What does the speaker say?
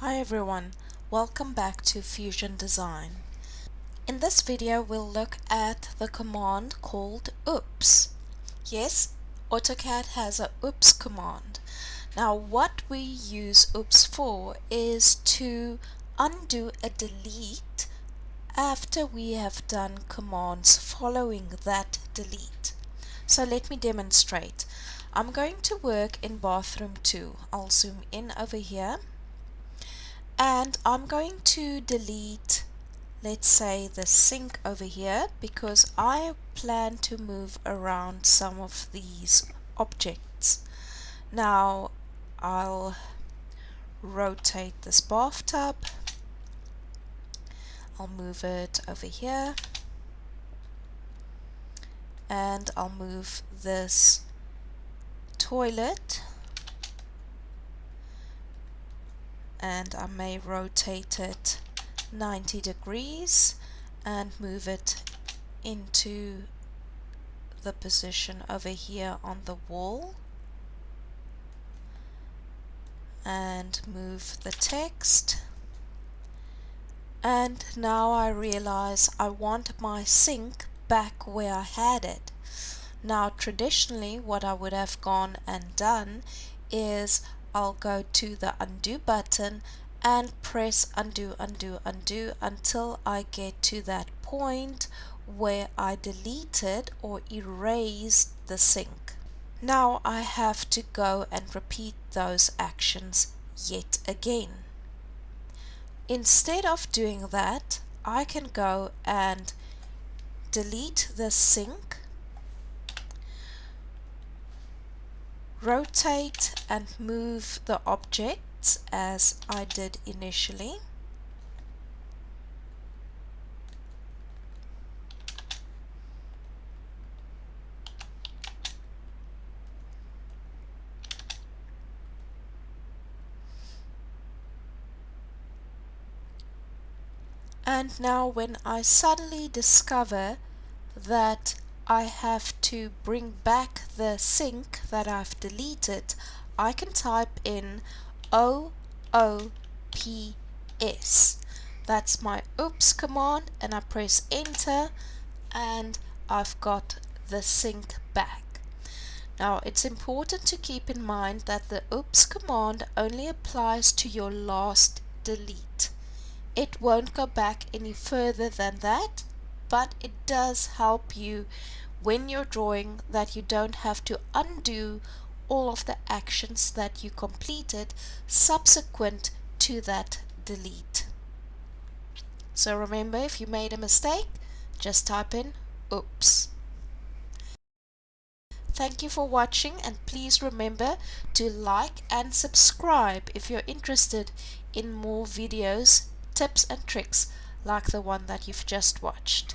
Hi everyone, welcome back to Fusion Design. In this video we'll look at the command called oops. Yes, AutoCAD has a oops command. Now what we use oops for is to undo a delete after we have done commands following that delete. So let me demonstrate. I'm going to work in Bathroom 2. I'll zoom in over here. And I'm going to delete, let's say, the sink over here because I plan to move around some of these objects. Now I'll rotate this bathtub. I'll move it over here. And I'll move this toilet. And I may rotate it 90 degrees and move it into the position over here on the wall and move the text. And now I realize I want my sink back where I had it. Now traditionally what I would have gone and done is I'll go to the undo button and press undo until I get to that point where I deleted or erased the sink. Now I have to go and repeat those actions yet again. Instead of doing that, I can go and delete the sink, rotate and move the objects as I did initially. And now when I suddenly discover that I have to bring back the sink that I've deleted, I can type in OOPS. That's my oops command, and I press enter and I've got the sink back. Now it's important to keep in mind that the oops command only applies to your last delete. It won't go back any further than that, but it does help you when you're drawing that you don't have to undo all of the actions that you completed subsequent to that delete. So remember, if you made a mistake, just type in oops. Thank you for watching, and please remember to like and subscribe if you're interested in more videos, tips and tricks like the one that you've just watched.